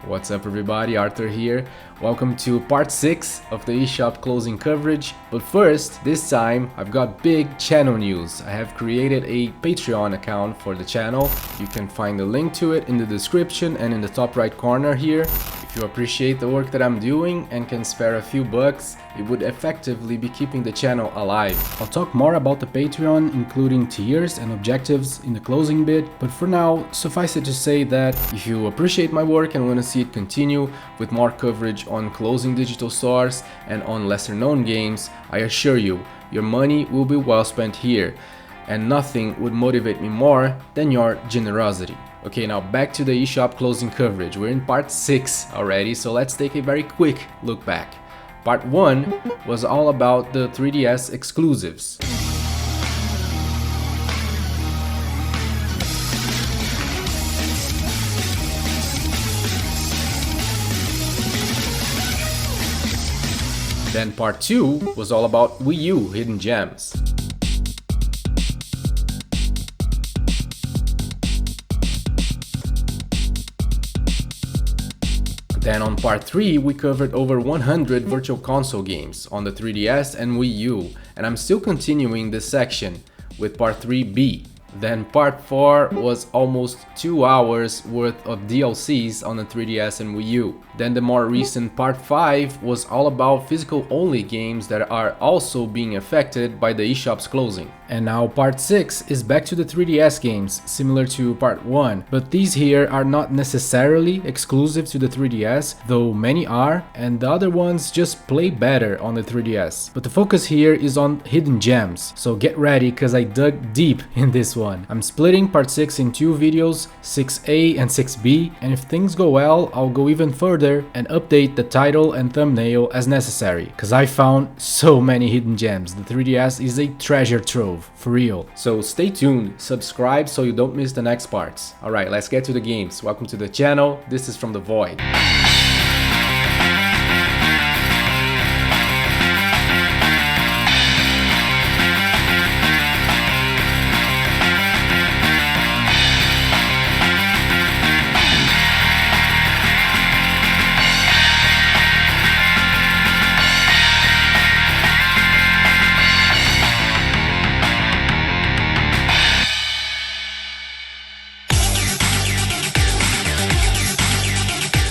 What's up everybody, Arthur here. Welcome to part 6 of the eShop closing coverage. But first, this time I've got big channel news. I have created a Patreon account for the channel. You can find the link to it in the description and in the top right corner here. If you appreciate the work that I'm doing and can spare a few bucks, it would effectively be keeping the channel alive. I'll talk more about the Patreon, including tiers and objectives in the closing bit, but for now, suffice it to say that if you appreciate my work and want to see it continue with more coverage on closing digital stores and on lesser known games, I assure you, your money will be well spent here, and nothing would motivate me more than your generosity. Okay, now back to the eShop closing coverage. We're in part 6 already, so let's take a very quick look back. Part 1 was all about the 3DS exclusives. Then part 2 was all about Wii U hidden gems. Then on part 3 we covered over 100 virtual console games on the 3DS and Wii U, and I'm still continuing this section with part 3B. Then part 4 was almost 2 hours worth of DLCs on the 3DS and Wii U. Then the more recent part 5 was all about physical only games that are also being affected by the eShop's closing. And now part 6 is back to the 3DS games, similar to part 1, but these here are not necessarily exclusive to the 3DS, though many are, and the other ones just play better on the 3DS. But the focus here is on hidden gems, so get ready cause I dug deep in this one. I'm splitting part 6 in 2 videos, 6A and 6B, and if things go well, I'll go even further and update the title and thumbnail as necessary, cause I found so many hidden gems. The 3DS is a treasure trove, for real. So stay tuned, subscribe so you don't miss the next parts. Alright, let's get to the games. Welcome to the channel, this is From the Void.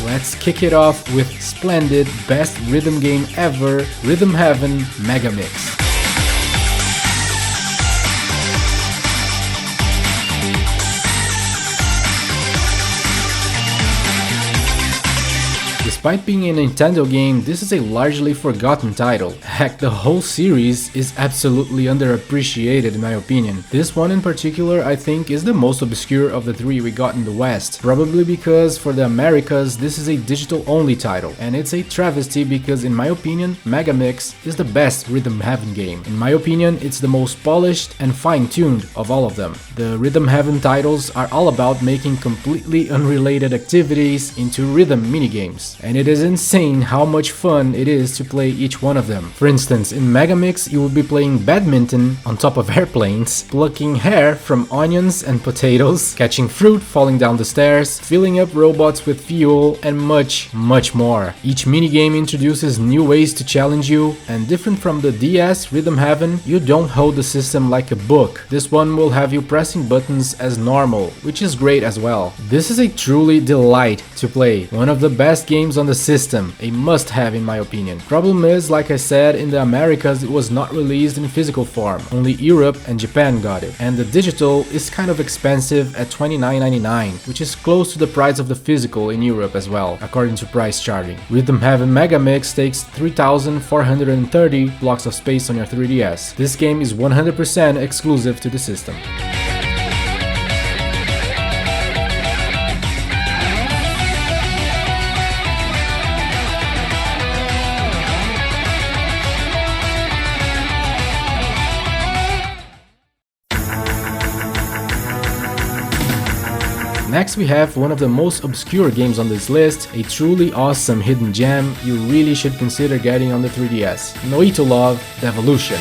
Let's kick it off with splendid best rhythm game ever, Rhythm Heaven Megamix. Despite being a Nintendo game, this is a largely forgotten title. Heck, the whole series is absolutely underappreciated in my opinion. This one in particular I think is the most obscure of the 3 we got in the West. Probably because for the Americas this is a digital only title, and it's a travesty because in my opinion Megamix is the best Rhythm Heaven game. In my opinion it's the most polished and fine-tuned of all of them. The Rhythm Heaven titles are all about making completely unrelated activities into rhythm minigames. And it is insane how much fun it is to play each one of them. For instance, in Megamix you will be playing badminton on top of airplanes, plucking hair from onions and potatoes, catching fruit falling down the stairs, filling up robots with fuel, and much more. Each minigame introduces new ways to challenge you, and different from the DS Rhythm Heaven, you don't hold the system like a book. This one will have you pressing buttons as normal, which is great as well. This is a truly delight to play, one of the best games on the system, a must-have in my opinion. Problem is, like I said, in the Americas it was not released in physical form, only Europe and Japan got it, and the digital is kind of expensive at $29.99, which is close to the price of the physical in Europe as well, according to price charting. Rhythm Heaven Megamix takes 3,430 blocks of space on your 3DS. This game is 100% exclusive to the system. Next we have one of the most obscure games on this list, a truly awesome hidden gem you really should consider getting on the 3DS, Noitu Love Devolution.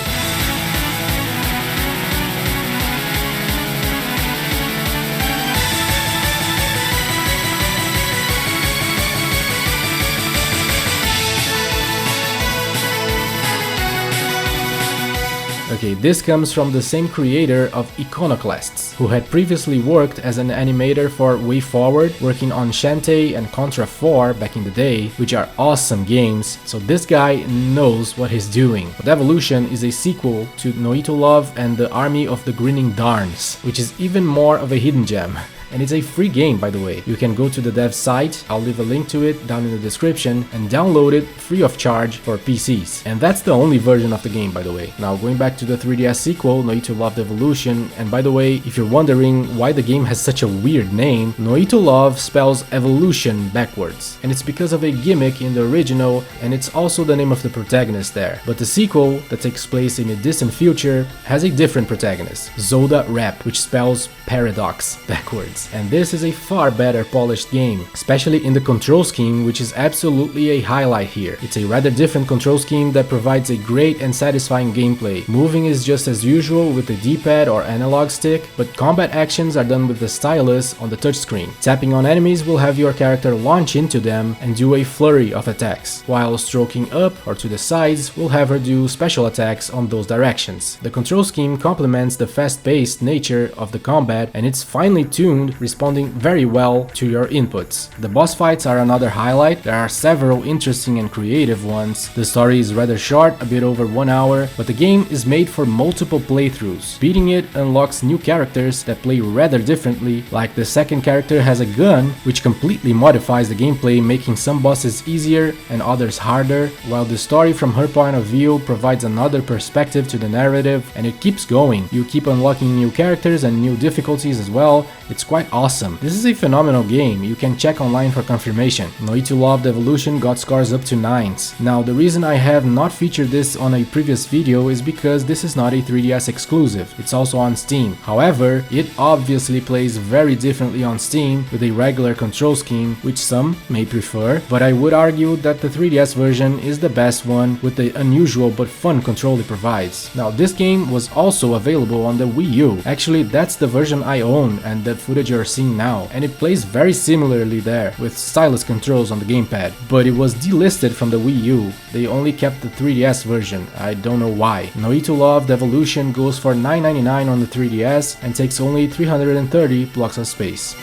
Okay, this comes from the same creator of Iconoclasts, who had previously worked as an animator for Way Forward, working on Shantae and Contra 4 back in the day, which are awesome games, so this guy knows what he's doing. Devolution is a sequel to Noitu Love and the Army of the Grinning Darns, which is even more of a hidden gem. And it's a free game, by the way. You can go to the dev site, I'll leave a link to it down in the description, and download it free of charge for PCs. And that's the only version of the game, by the way. Now going back to the 3DS sequel, Noitu Love Devolution, and by the way, if you're wondering why the game has such a weird name, Noitu Love spells evolution backwards. And it's because of a gimmick in the original, and it's also the name of the protagonist there. But the sequel, that takes place in a distant future, has a different protagonist, Zoda Rep, which spells paradox backwards. And this is a far better polished game, especially in the control scheme, which is absolutely a highlight here. It's a rather different control scheme that provides a great and satisfying gameplay. Moving is just as usual with the D-pad or analog stick, but combat actions are done with the stylus on the touchscreen. Tapping on enemies will have your character launch into them and do a flurry of attacks, while stroking up or to the sides will have her do special attacks on those directions. The control scheme complements the fast-paced nature of the combat, and it's finely tuned, responding very well to your inputs. The boss fights are another highlight. There are several interesting and creative ones. The story is rather short, a bit over 1 hour, but the game is made for multiple playthroughs. Beating it unlocks new characters that play rather differently, like the second character has a gun, which completely modifies the gameplay, making some bosses easier and others harder, while the story from her point of view provides another perspective to the narrative, and it keeps going. You keep unlocking new characters and new difficulties as well. It's quite awesome. This is a phenomenal game. You can check online for confirmation. Noitu Love Devolution got scores up to 9s. Now, the reason I have not featured this on a previous video is because this is not a 3DS exclusive. It's also on Steam. However, it obviously plays very differently on Steam with a regular control scheme, which some may prefer, but I would argue that the 3DS version is the best one with the unusual but fun control it provides. Now, this game was also available on the Wii U. Actually, that's the version I own and the footage you're seeing now, and it plays very similarly there with stylus controls on the gamepad, but it was delisted from the Wii U. They only kept the 3DS version. I don't know why. Noitu Love Devolution goes for $9.99 on the 3DS and takes only 330 blocks of space.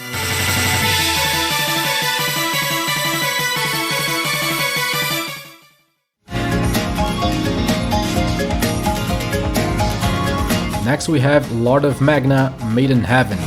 Next we have Lord of Magna, Maiden Heaven.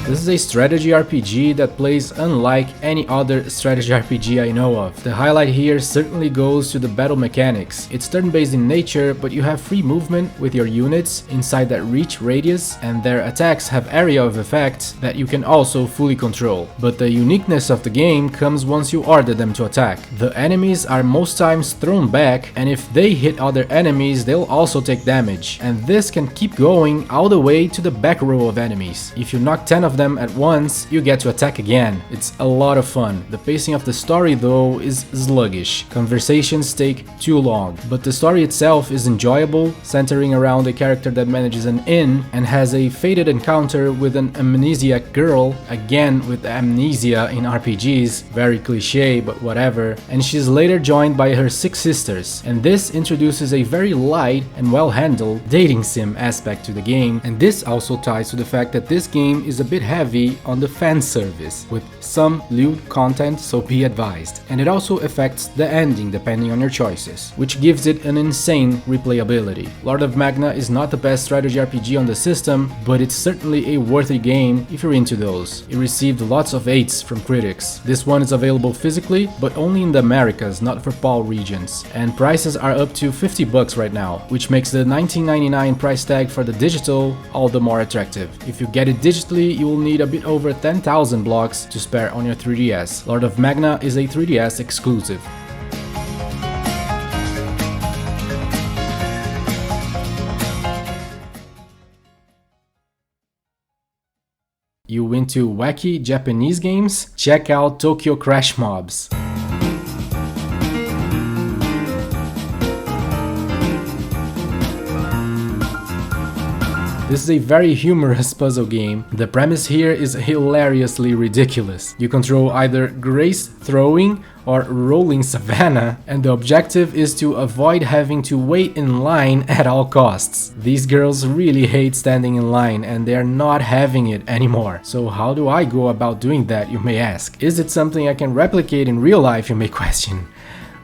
This is a strategy RPG that plays unlike any other strategy RPG I know of. The highlight here certainly goes to the battle mechanics. It's turn-based in nature, but you have free movement with your units inside that reach radius, and their attacks have area of effect that you can also fully control. But the uniqueness of the game comes once you order them to attack. The enemies are most times thrown back, and if they hit other enemies, they'll also take damage. And this can keep going all the way to the back row of enemies. If you knock 10 of them at once, you get to attack again. It's a lot of fun. The pacing of the story though is sluggish. Conversations take too long, but the story itself is enjoyable, centering around a character that manages an inn and has a fated encounter with an amnesiac girl, again with amnesia in RPGs, very cliche but whatever, and she's later joined by her 6 sisters, and this introduces a very light and well-handled dating sim aspect to the game, and this also ties to the fact that this game is a bit heavy on the fan service, with some lewd content, so be advised. And it also affects the ending depending on your choices, which gives it an insane replayability. Lord of Magna is not the best strategy RPG on the system, but it's certainly a worthy game if you're into those. It received lots of 8s from critics. This one is available physically, but only in the Americas, not for PAL regions. And prices are up to $50 right now, which makes the $19.99 price tag for the digital all the more attractive. If you get it digitally, you will need a bit over 10,000 blocks to spare on your 3DS. Lord of Magna is a 3DS exclusive. You into wacky Japanese games? Check out Tokyo Crash Mobs. This is a very humorous puzzle game. The premise here is hilariously ridiculous. You control either Grace throwing or rolling Savannah, and the objective is to avoid having to wait in line at all costs. These girls really hate standing in line and they're not having it anymore. So how do I go about doing that, you may ask? Is it something I can replicate in real life, you may question?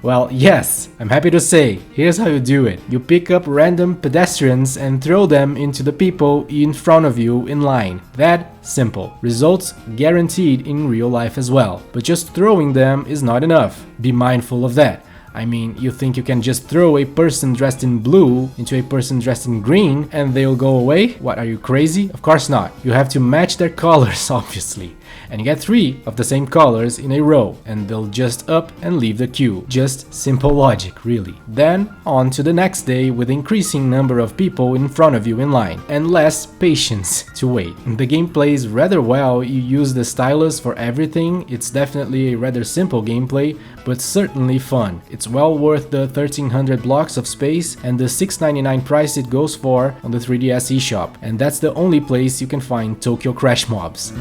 Well, yes, I'm happy to say, here's how you do it. You pick up random pedestrians and throw them into the people in front of you in line. That simple. Results guaranteed in real life as well. But just throwing them is not enough. Be mindful of that. I mean, you think you can just throw a person dressed in blue into a person dressed in green and they'll go away? What, are you crazy? Of course not. You have to match their colors, obviously. And you get 3 of the same colors in a row, and they'll just up and leave the queue. Just simple logic, really. Then, on to the next day with increasing number of people in front of you in line, and less patience to wait. The game plays rather well, you use the stylus for everything, it's definitely a rather simple gameplay, but certainly fun. It's well worth the 1300 blocks of space and the $6.99 price it goes for on the 3DS eShop, and that's the only place you can find Tokyo Crash mobs.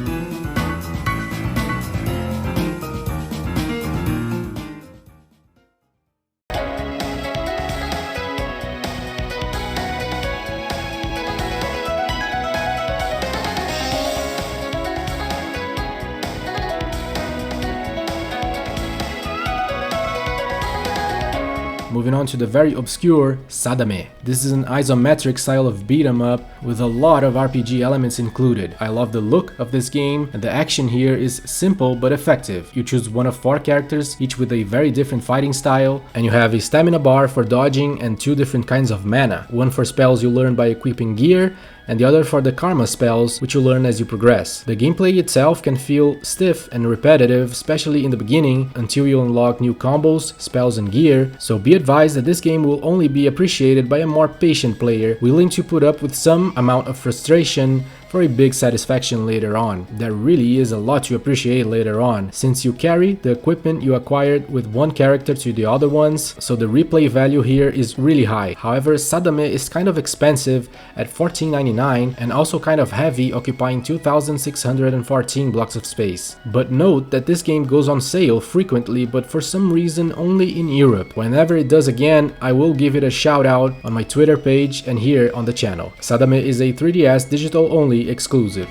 Moving on to the very obscure Sadame. This is an isometric style of beat 'em up with a lot of RPG elements included. I love the look of this game, and the action here is simple but effective. You choose one of 4 characters, each with a very different fighting style, and you have a stamina bar for dodging and 2 different kinds of mana. One for spells you learn by equipping gear, and the other for the karma spells, which you learn as you progress. The gameplay itself can feel stiff and repetitive, especially in the beginning, until you unlock new combos, spells and gear, so be advised that this game will only be appreciated by a more patient player, willing to put up with some amount of frustration for a big satisfaction later on. There really is a lot to appreciate later on, since you carry the equipment you acquired with one character to the other ones, so the replay value here is really high. However, Sadame is kind of expensive at $14.99 and also kind of heavy, occupying 2614 blocks of space. But note that this game goes on sale frequently, but for some reason only in Europe. Whenever it does again, I will give it a shout out on my Twitter page and here on the channel. Sadame is a 3DS digital only exclusive.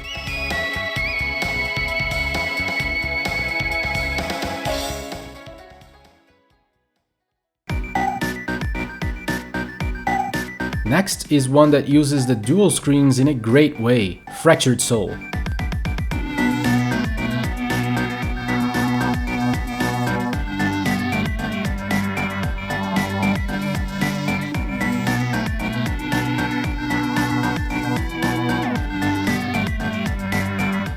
Next is one that uses the dual screens in a great way, Fractured Soul.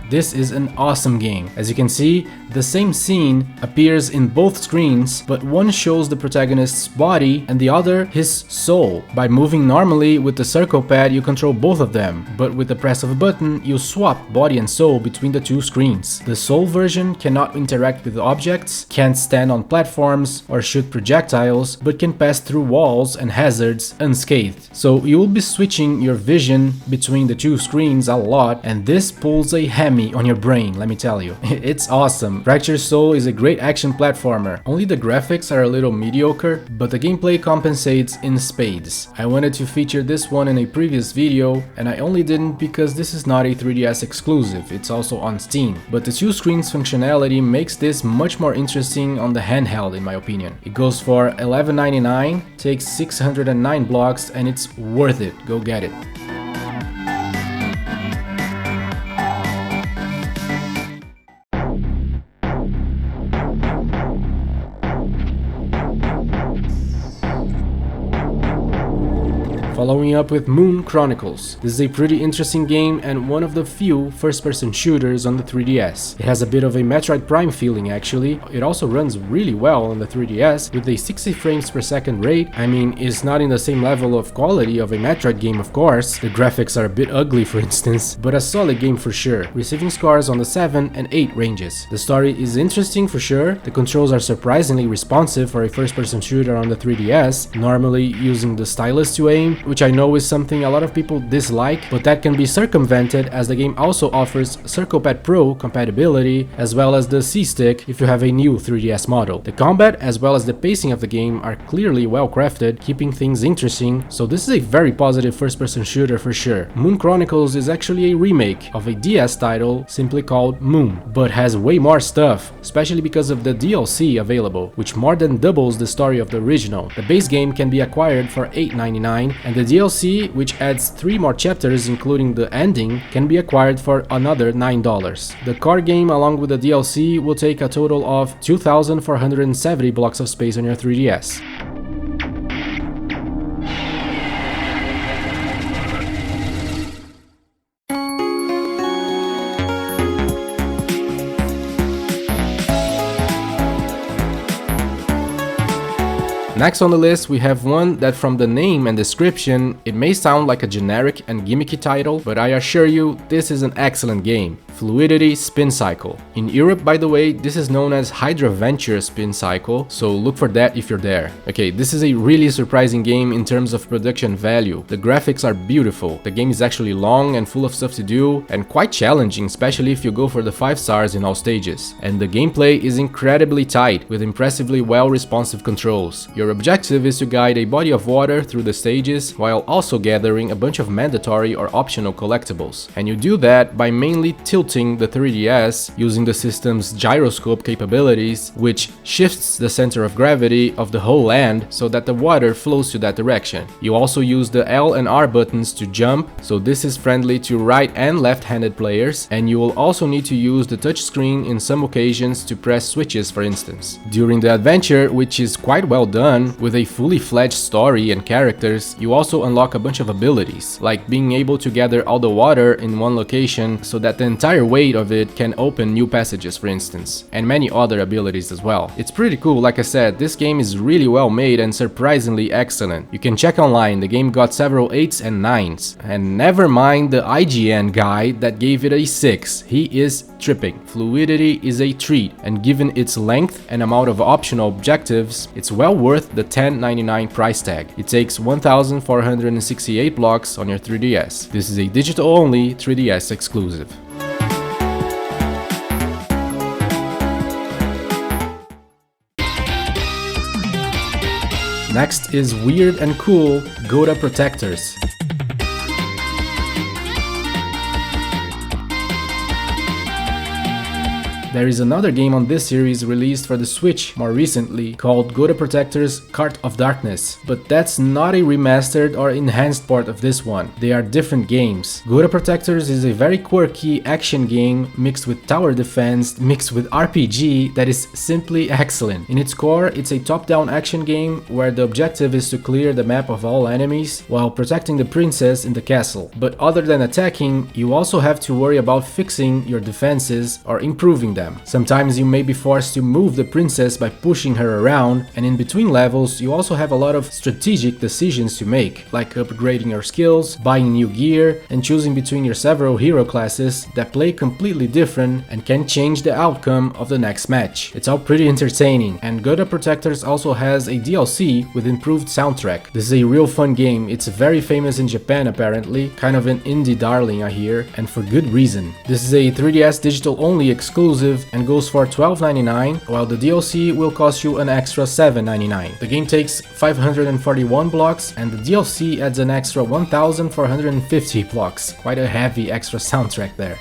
This is an awesome game. As you can see, the same scene appears in both screens, but one shows the protagonist's body and the other his soul. By moving normally with the circle pad, you control both of them, but with the press of a button, you swap body and soul between the 2 screens. The soul version cannot interact with objects, can't stand on platforms or shoot projectiles, but can pass through walls and hazards unscathed. So you will be switching your vision between the 2 screens a lot, and this pulls a hammy on your brain, let me tell you. It's awesome. Fractured Soul is a great action platformer. Only the graphics are a little mediocre, but the gameplay compensates in spades. I wanted to feature this one in a previous video, and I only didn't because this is not a 3DS exclusive, it's also on Steam. But the 2 screens functionality makes this much more interesting on the handheld in my opinion. It goes for $11.99, takes 609 blocks, and it's worth it. Go get it. Following up with Moon Chronicles. This is a pretty interesting game and one of the few first-person shooters on the 3DS. It has a bit of a Metroid Prime feeling actually. It also runs really well on the 3DS with a 60 frames per second rate. I mean, it's not in the same level of quality of a Metroid game of course. The graphics are a bit ugly for instance, but a solid game for sure, receiving scores on the 7 and 8 ranges. The story is interesting for sure. The controls are surprisingly responsive for a first-person shooter on the 3DS, normally using the stylus to aim, which I know is something a lot of people dislike, but that can be circumvented as the game also offers CirclePad Pro compatibility as well as the C-Stick if you have a new 3DS model. The combat as well as the pacing of the game are clearly well crafted, keeping things interesting, so this is a very positive first-person shooter for sure. Moon Chronicles is actually a remake of a DS title simply called Moon, but has way more stuff, especially because of the DLC available, which more than doubles the story of the original. The base game can be acquired for $8.99, and the DLC, which adds 3 more chapters including the ending, can be acquired for another $9. The core game along with the DLC will take a total of 2,470 blocks of space on your 3DS. Next on the list, we have one that from the name and description, it may sound like a generic and gimmicky title, but I assure you, this is an excellent game. Fluidity Spin Cycle. In Europe, by the way, this is known as Hydraventure Spin Cycle, so look for that if you're there. Okay, this is a really surprising game in terms of production value. The graphics are beautiful, the game is actually long and full of stuff to do, and quite challenging, especially if you go for the 5 stars in all stages. And the gameplay is incredibly tight, with impressively well responsive controls. Your objective is to guide a body of water through the stages, while also gathering a bunch of mandatory or optional collectibles. And you do that by mainly tilting the 3DS using the system's gyroscope capabilities, which shifts the center of gravity of the whole land so that the water flows to that direction. You also use the L and R buttons to jump, so this is friendly to right and left-handed players, and you will also need to use the touchscreen in some occasions to press switches, for instance. During the adventure, which is quite well done, with a fully fledged story and characters, you also unlock a bunch of abilities, like being able to gather all the water in one location so that the entire weight of it can open new passages, for instance, and many other abilities as well. It's pretty cool. Like I said, this game is really well made and surprisingly excellent. You can check online, the game got several 8s and 9s, and never mind the IGN guy that gave it a 6. He is tripping. Fluidity is a treat, and given its length and amount of optional objectives, it's well worth the $10.99 price tag. It takes 1,468 blocks on your 3DS. This is a digital-only 3DS exclusive. Next is weird and cool Gota Protectors. There is another game on this series released for the Switch more recently called Gota Protectors Cart of Darkness, but that's not a remastered or enhanced port of this one. They are different games. Gota Protectors is a very quirky action game mixed with tower defense, mixed with RPG that is simply excellent. In its core, it's a top-down action game where the objective is to clear the map of all enemies while protecting the princess in the castle. But other than attacking, you also have to worry about fixing your defenses or improving them. Sometimes you may be forced to move the princess by pushing her around, and in between levels you also have a lot of strategic decisions to make, like upgrading your skills, buying new gear, and choosing between your several hero classes that play completely different and can change the outcome of the next match. It's all pretty entertaining, and Gota Protectors also has a DLC with improved soundtrack. This is a real fun game. It's very famous in Japan apparently, kind of an indie darling I hear, and for good reason. This is a 3DS digital only exclusive and goes for $12.99, while the DLC will cost you an extra $7.99. The game takes 541 blocks, and the DLC adds an extra 1,450 blocks. Quite a heavy extra soundtrack there.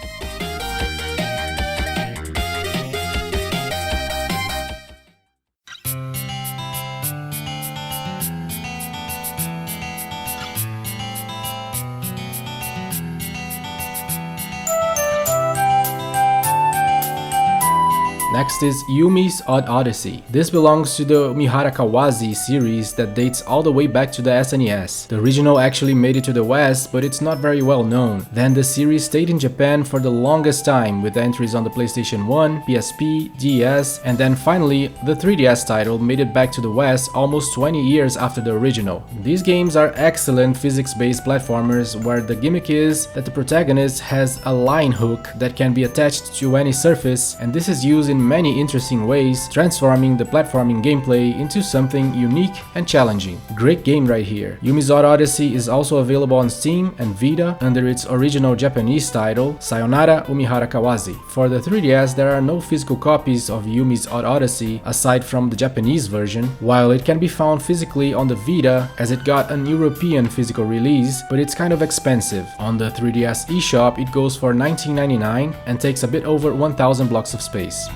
Next is Yumi's Odd Odyssey. This belongs to the Mihara Kawazi series that dates all the way back to the SNES. The original actually made it to the West, but it's not very well known. Then the series stayed in Japan for the longest time, with entries on the PlayStation 1, PSP, DS, and then finally the 3DS title made it back to the West almost 20 years after the original. These games are excellent physics-based platformers where the gimmick is that the protagonist has a line hook that can be attached to any surface, and this is used in many interesting ways, transforming the platforming gameplay into something unique and challenging. Great game right here. Yumi's Odyssey is also available on Steam and Vita under its original Japanese title, Sayonara Umihara Kawazi. For the 3DS, there are no physical copies of Yumi's Odyssey aside from the Japanese version, while it can be found physically on the Vita as it got an European physical release, but it's kind of expensive. On the 3DS eShop, it goes for $19.99 and takes a bit over 1,000 blocks of space.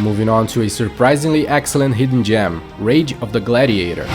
Moving on to a surprisingly excellent hidden gem, Rage of the Gladiator.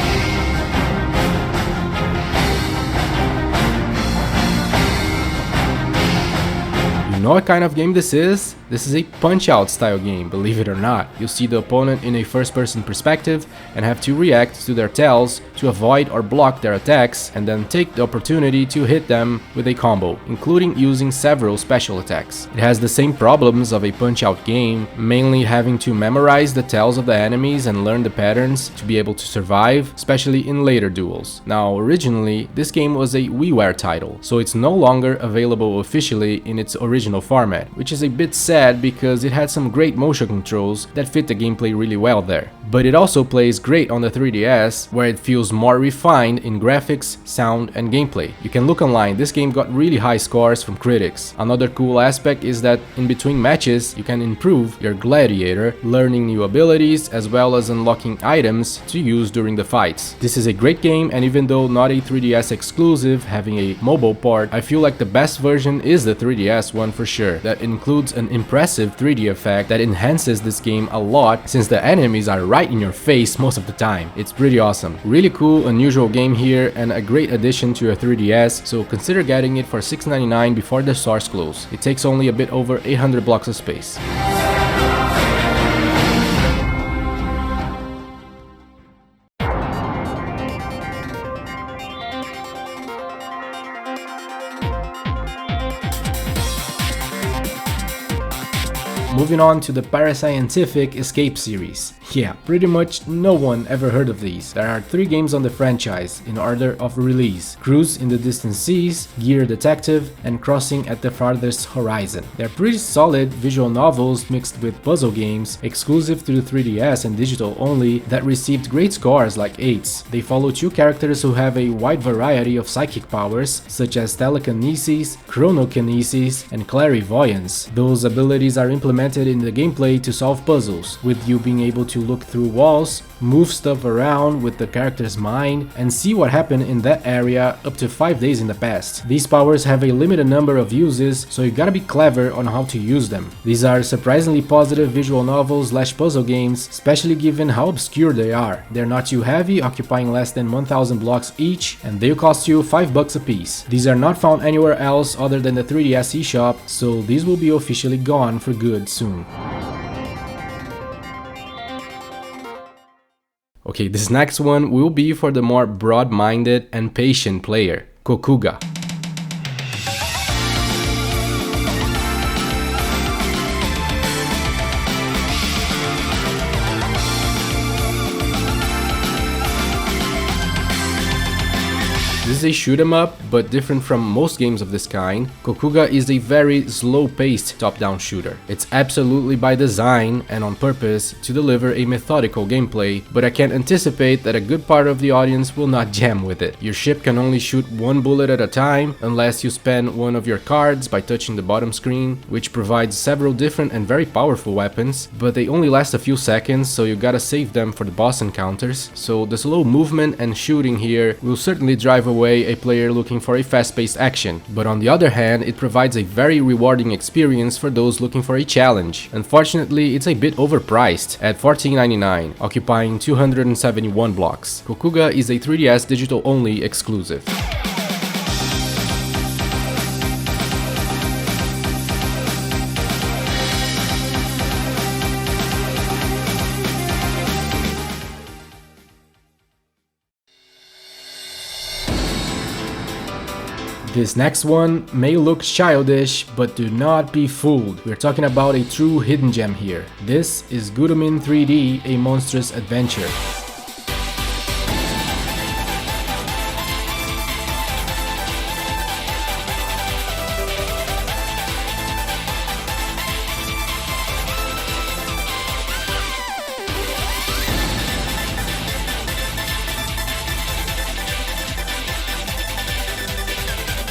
You know what kind of game this is? This is a punch-out style game, believe it or not. You see the opponent in a first-person perspective and have to react to their tells to avoid or block their attacks, and then take the opportunity to hit them with a combo, including using several special attacks. It has the same problems of a punch-out game, mainly having to memorize the tells of the enemies and learn the patterns to be able to survive, especially in later duels. Now, originally, this game was a WiiWare title, so it's no longer available officially in its original format, which is a bit sad because it had some great motion controls that fit the gameplay really well there. But it also plays great on the 3DS, where it feels more refined in graphics, sound, and gameplay. You can look online, this game got really high scores from critics. Another cool aspect is that in between matches, you can improve your Gladiator, learning new abilities as well as unlocking items to use during the fights. This is a great game, and even though not a 3DS exclusive, having a mobile port, I feel like the best version is the 3DS one for sure. That includes an impressive 3D effect that enhances this game a lot, since the enemies are right in your face most of the time. It's pretty awesome. Really cool, unusual game here, and a great addition to your 3DS, so consider getting it for $6.99 before the stores close. It takes only a bit over 800 blocks of space. Moving on to the Parascientific Escape series. Yeah, pretty much no one ever heard of these. There are 3 games on the franchise in order of release: Cruise in the Distant Seas, Gear Detective, and Crossing at the Farthest Horizon. They're pretty solid visual novels mixed with puzzle games, exclusive to the 3DS and digital only, that received great scores like 8s. They follow 2 characters who have a wide variety of psychic powers, such as telekinesis, chronokinesis, and clairvoyance. Those abilities are implemented in the gameplay to solve puzzles, with you being able to look through walls, move stuff around with the character's mind, and see what happened in that area up to 5 days in the past. These powers have a limited number of uses, so you gotta be clever on how to use them. These are surprisingly positive visual novels / puzzle games, especially given how obscure they are. They're not too heavy, occupying less than 1,000 blocks each, and they'll cost you $5 a piece. These are not found anywhere else other than the 3DS eShop, so these will be officially gone for good soon. Okay, this next one will be for the more broad-minded and patient player, Kokuga. This is a shoot 'em up, but different from most games of this kind. Kokuga is a very slow-paced top-down shooter. It's absolutely by design and on purpose to deliver a methodical gameplay, but I can anticipate that a good part of the audience will not jam with it. Your ship can only shoot 1 bullet at a time, unless you spend one of your cards by touching the bottom screen, which provides several different and very powerful weapons, but they only last a few seconds, so you gotta save them for the boss encounters. So the slow movement and shooting here will certainly drive away a player looking for a fast-paced action, but on the other hand, it provides a very rewarding experience for those looking for a challenge. Unfortunately, it's a bit overpriced at $14.99, occupying 271 blocks. Kokuga is a 3DS digital-only exclusive. This next one may look childish, but do not be fooled. We're talking about a true hidden gem here. This is Gurumin 3D, a monstrous adventure.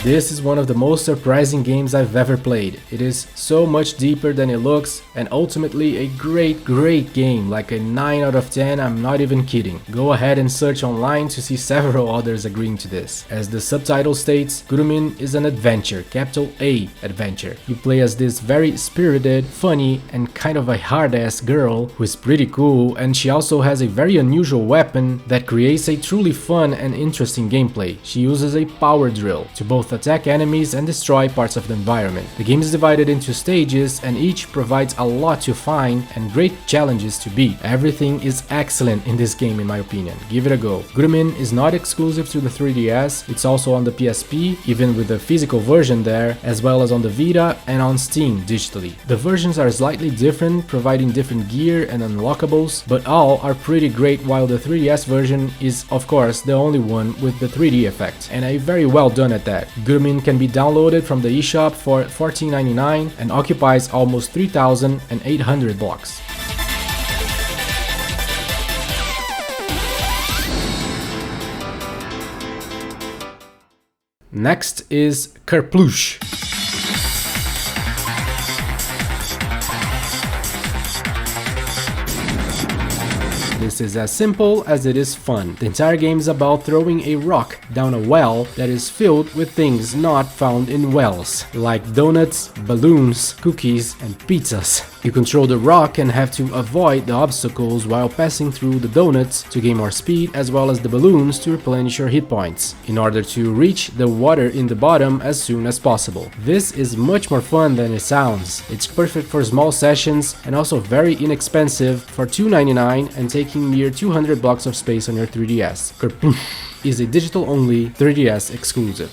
This is one of the most surprising games I've ever played. It is so much deeper than it looks and ultimately a great game, like a 9 out of 10, I'm not even kidding. Go ahead and search online to see several others agreeing to this. As the subtitle states, Gurumin is an adventure, capital A adventure. You play as this very spirited, funny and kind of a hard-ass girl who is pretty cool, and she also has a very unusual weapon that creates a truly fun and interesting gameplay. She uses a power drill to both attack enemies and destroy parts of the environment. The game is divided into stages and each provides a lot to find and great challenges to beat. Everything is excellent in this game in my opinion. Give it a go. Gurumin is not exclusive to the 3DS, it's also on the PSP, even with the physical version there, as well as on the Vita and on Steam digitally. The versions are slightly different, providing different gear and unlockables, but all are pretty great, while the 3DS version is of course the only one with the 3D effect, and a very well done at that. Gurumin can be downloaded from the eShop for $14.99 and occupies almost 3,800 blocks. Next is Kerploosh. This is as simple as it is fun. The entire game is about throwing a rock down a well that is filled with things not found in wells, like donuts, balloons, cookies, and pizzas. You control the rock and have to avoid the obstacles while passing through the donuts to gain more speed, as well as the balloons to replenish your hit points, in order to reach the water in the bottom as soon as possible. This is much more fun than it sounds. It's perfect for small sessions and also very inexpensive for $2.99 and taking near 200 blocks of space on your 3DS. Kerploosh is a digital-only 3DS exclusive.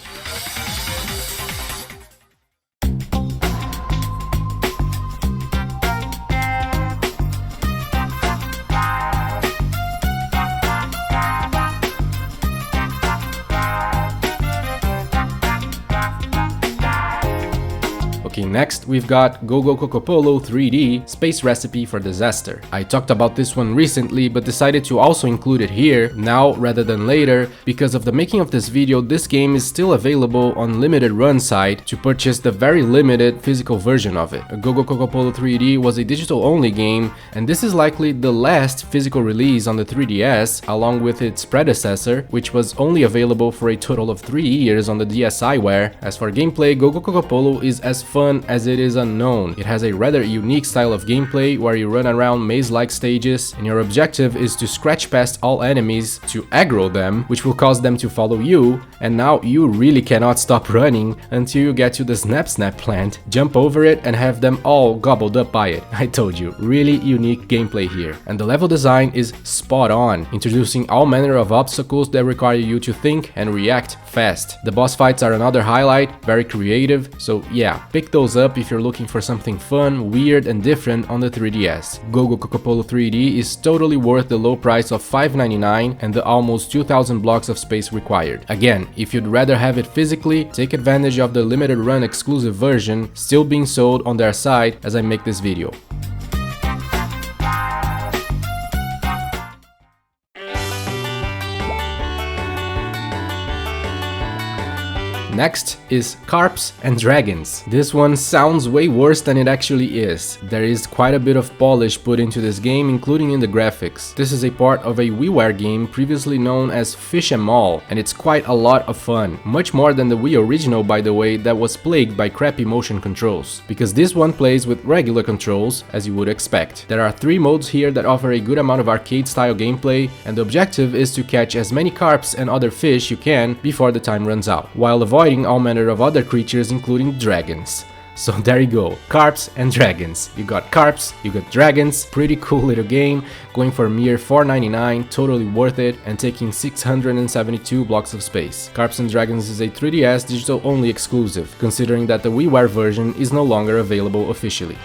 Okay, next we've got Kokopolo 3D Space Recipe for Disaster. I talked about this one recently but decided to also include it here now rather than later because of the making of this video. This game is still available on limited run site to purchase the very limited physical version of it. Kokopolo 3D was a digital only game, and this is likely the last physical release on the 3DS along with its predecessor, which was only available for a total of 3 years on the DSiWare. As for gameplay, Kokopolo is as fun as it is unknown. It has a rather unique style of gameplay where you run around maze-like stages and your objective is to scratch past all enemies to aggro them, which will cause them to follow you, and now you really cannot stop running until you get to the Snap plant, jump over it and have them all gobbled up by it. I told you, really unique gameplay here. And the level design is spot on, introducing all manner of obstacles that require you to think and react fast. The boss fights are another highlight, very creative, so yeah, pick those up if you're looking for something fun, weird and different on the 3DS. Kokopolo 3D is totally worth the low price of $5.99 and the almost 2,000 blocks of space required. Again, if you'd rather have it physically, take advantage of the limited run exclusive version still being sold on their site as I make this video. Next is Carps and Dragons. This one sounds way worse than it actually is. There is quite a bit of polish put into this game, including in the graphics. This is a part of a WiiWare game previously known as Fish 'Em All, and it's quite a lot of fun. Much more than the Wii original, by the way, that was plagued by crappy motion controls. Because this one plays with regular controls, as you would expect. There are 3 modes here that offer a good amount of arcade-style gameplay, and the objective is to catch as many carps and other fish you can before the time runs out, while avoiding all manner of other creatures including dragons. So there you go, Carps and Dragons. You got Carps, you got Dragons, pretty cool little game, going for a mere $4.99, totally worth it, and taking 672 blocks of space. Carps and Dragons is a 3DS digital only exclusive, considering that the WiiWare version is no longer available officially.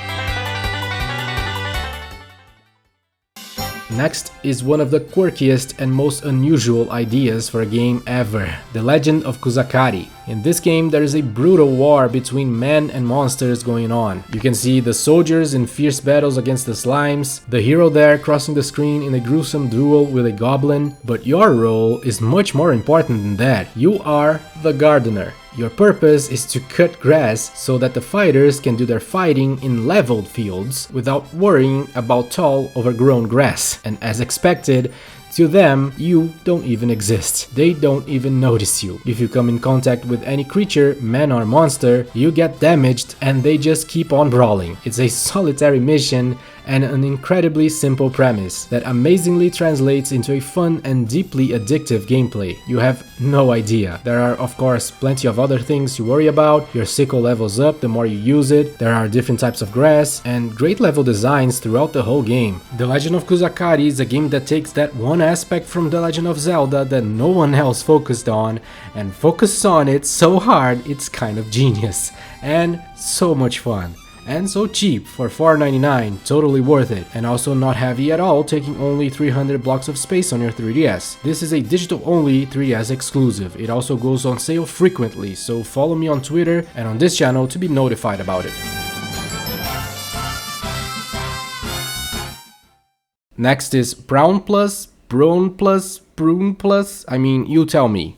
Next is one of the quirkiest and most unusual ideas for a game ever, the Legend of Kusakari. In this game, there is a brutal war between men and monsters going on. You can see the soldiers in fierce battles against the slimes, the hero there crossing the screen in a gruesome duel with a goblin, but your role is much more important than that. You are the gardener. Your purpose is to cut grass so that the fighters can do their fighting in leveled fields without worrying about tall, overgrown grass. And as expected, to them, you don't even exist. They don't even notice you. If you come in contact with any creature, man or monster, you get damaged and they just keep on brawling. It's a solitary mission and an incredibly simple premise that amazingly translates into a fun and deeply addictive gameplay. You have no idea. There are of course plenty of other things to worry about. Your sickle levels up the more you use it. There are different types of grass and great level designs throughout the whole game. The Legend of Kusakari is a game that takes that one aspect from The Legend of Zelda that no one else focused on and focuses on it so hard it's kind of genius and so much fun. And so cheap for $4.99, totally worth it, and also not heavy at all, taking only 300 blocks of space on your 3DS. This is a digital only 3DS exclusive. It also goes on sale frequently, so follow me on Twitter and on this channel to be notified about it. Next is Proun plus, Proun plus, I mean, you tell me.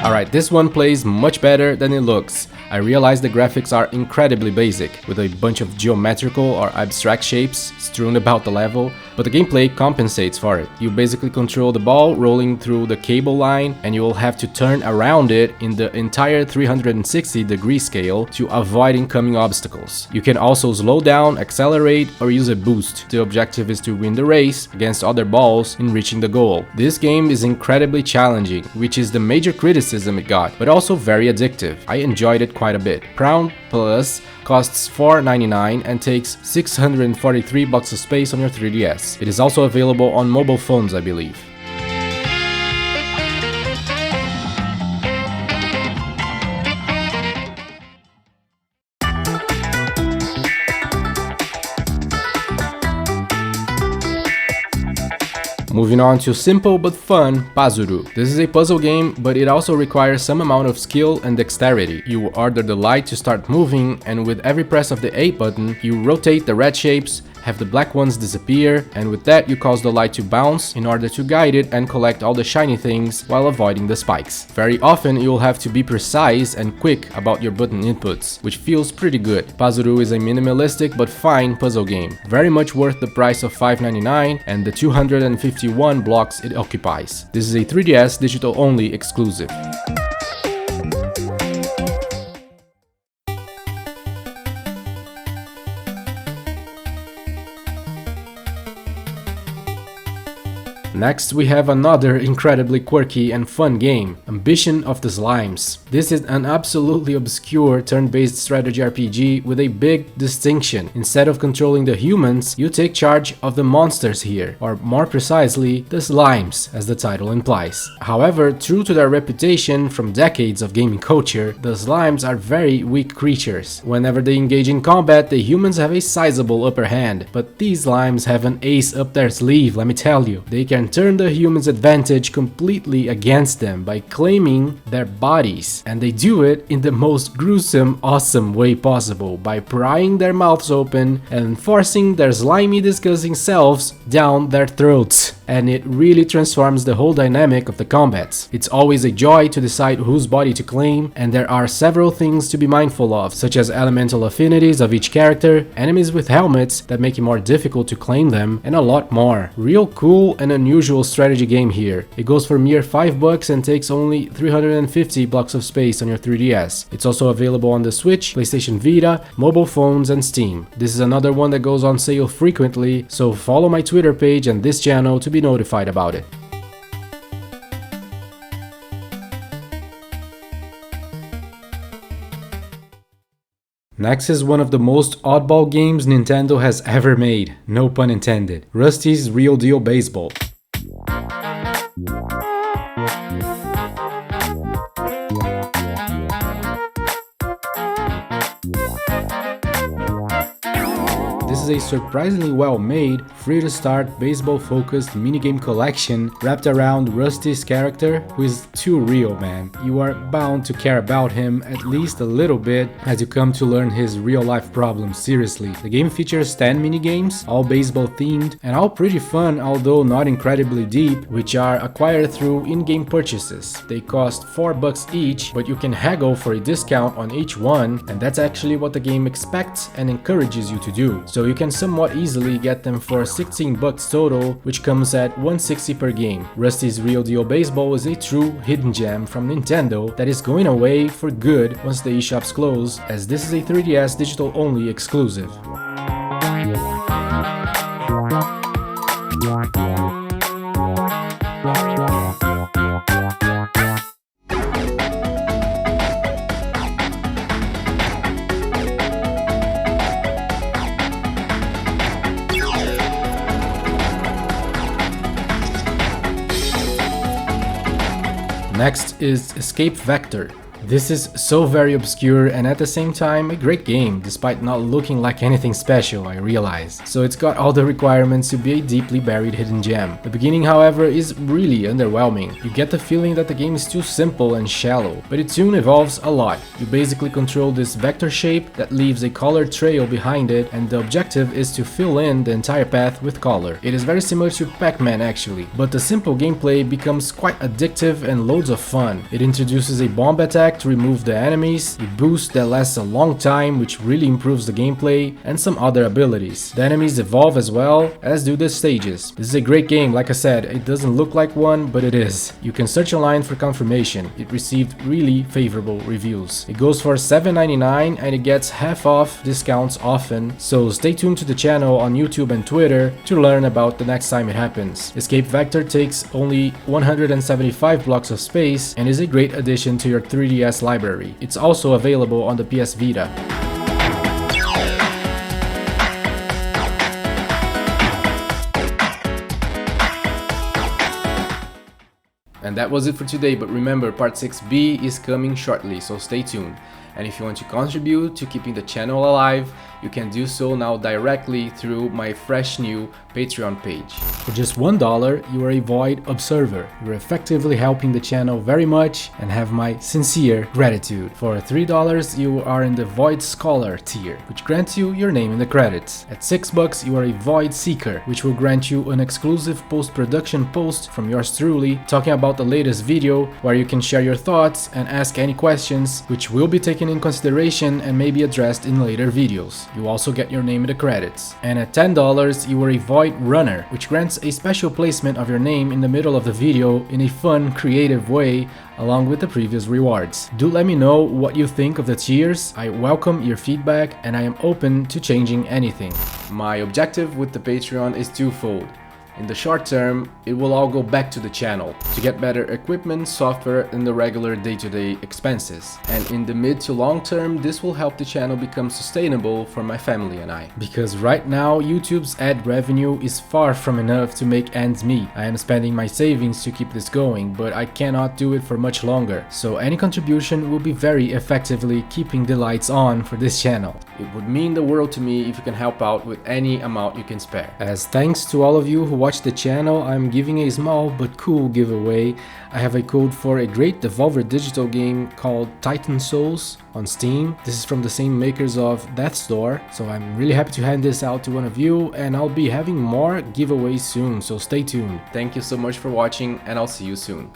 Alright, this one plays much better than it looks. I realize the graphics are incredibly basic, with a bunch of geometrical or abstract shapes strewn about the level, but the gameplay compensates for it. You basically control the ball rolling through the cable line, and you will have to turn around it in the entire 360-degree scale to avoid incoming obstacles. You can also slow down, accelerate, or use a boost. The objective is to win the race against other balls in reaching the goal. This game is incredibly challenging, which is the major criticism it got, but also very addictive. I enjoyed it quite a bit. Proun Plus costs $4.99 and takes 643 blocks of space on your 3DS. It is also available on mobile phones, I believe. Moving on to simple but fun Pazuru. This is a puzzle game, but it also requires some amount of skill and dexterity. You order the light to start moving, and with every press of the A button, you rotate the red shapes, have the black ones disappear, and with that you cause the light to bounce in order to guide it and collect all the shiny things while avoiding the spikes. Very often you'll have to be precise and quick about your button inputs, which feels pretty good. Pazuru is a minimalistic but fine puzzle game, very much worth the price of $5.99 and the 251 blocks it occupies. This is a 3DS digital only exclusive. Next we have another incredibly quirky and fun game, Ambition of the Slimes. This is an absolutely obscure turn-based strategy RPG with a big distinction. Instead of controlling the humans, you take charge of the monsters here, or more precisely, the slimes, as the title implies. However, true to their reputation from decades of gaming culture, the slimes are very weak creatures. Whenever they engage in combat, the humans have a sizable upper hand, but these slimes have an ace up their sleeve, let me tell you. They can turn the humans' advantage completely against them by claiming their bodies, and they do it in the most gruesome, awesome way possible by prying their mouths open and forcing their slimy, disgusting selves down their throats. And it really transforms the whole dynamic of the combats. It's always a joy to decide whose body to claim, and there are several things to be mindful of, such as elemental affinities of each character, enemies with helmets that make it more difficult to claim them, and a lot more. Real cool and unusual strategy game here. It goes for mere $5 and takes only 350 blocks of space on your 3DS. It's also available on the Switch, PlayStation Vita, mobile phones, and Steam. This is another one that goes on sale frequently, so follow my Twitter page and this channel to be notified about it. Next is one of the most oddball games Nintendo has ever made, no pun intended, Rusty's Real Deal Baseball. This is a surprisingly well-made, free-to-start, baseball-focused minigame collection wrapped around Rusty's character, who is too real, man. You are bound to care about him at least a little bit as you come to learn his real-life problems seriously. The game features 10 minigames, all baseball-themed, and all pretty fun, although not incredibly deep, which are acquired through in-game purchases. They cost $4 each, but you can haggle for a discount on each one, and that's actually what the game expects and encourages you to do. So you can somewhat easily get them for $16 total, which comes at $160 per game. Rusty's Real Deal Baseball is a true hidden gem from Nintendo that is going away for good once the eShops close, as this is a 3DS digital-only exclusive. Next is escapeVektor. This is so very obscure and at the same time a great game, despite not looking like anything special, I realize. So it's got all the requirements to be a deeply buried hidden gem. The beginning, however, is really underwhelming. You get the feeling that the game is too simple and shallow, but it soon evolves a lot. You basically control this vector shape that leaves a colored trail behind it, and the objective is to fill in the entire path with color. It is very similar to Pac-Man actually, but the simple gameplay becomes quite addictive and loads of fun. It introduces a bomb attack to remove the enemies, a boost that lasts a long time which really improves the gameplay, and some other abilities. The enemies evolve as well, as do the stages. This is a great game, like I said, it doesn't look like one, but it is. You can search online for confirmation. It received really favorable reviews. It goes for $7.99 and it gets half off discounts often, so stay tuned to the channel on YouTube and Twitter to learn about the next time it happens. escapeVektor takes only 175 blocks of space and is a great addition to your 3DS library. It's also available on the PS Vita. And that was it for today, but remember, part 6B is coming shortly, so stay tuned. And if you want to contribute to keeping the channel alive, you can do so now directly through my fresh new Patreon page. For just $1, you are a Void Observer. You're effectively helping the channel very much and have my sincere gratitude. For $3, you are in the Void Scholar tier, which grants you your name in the credits. At $6, you are a Void Seeker, which will grant you an exclusive post-production post from yours truly, talking about the latest video, where you can share your thoughts and ask any questions, which will be taken in consideration and may be addressed in later videos. You also get your name in the credits. And at $10, you are a Void Runner, which grants a special placement of your name in the middle of the video in a fun, creative way, along with the previous rewards. Do let me know what you think of the tiers. I welcome your feedback and I am open to changing anything. My objective with the Patreon is twofold. In the short term, it will all go back to the channel to get better equipment, software, and the regular day-to-day expenses. And in the mid to long term, this will help the channel become sustainable for my family and I. Because right now, YouTube's ad revenue is far from enough to make ends meet. I am spending my savings to keep this going, but I cannot do it for much longer. So any contribution will be very effectively keeping the lights on for this channel. It would mean the world to me if you can help out with any amount you can spare. As thanks to all of you who watch the channel, I'm giving a small but cool giveaway. I have a code for a great Devolver Digital game called Titan Souls on Steam. This is from the same makers of Death's Door, so I'm really happy to hand this out to one of you, and I'll be having more giveaways soon, so stay tuned. Thank you so much for watching, and I'll see you soon.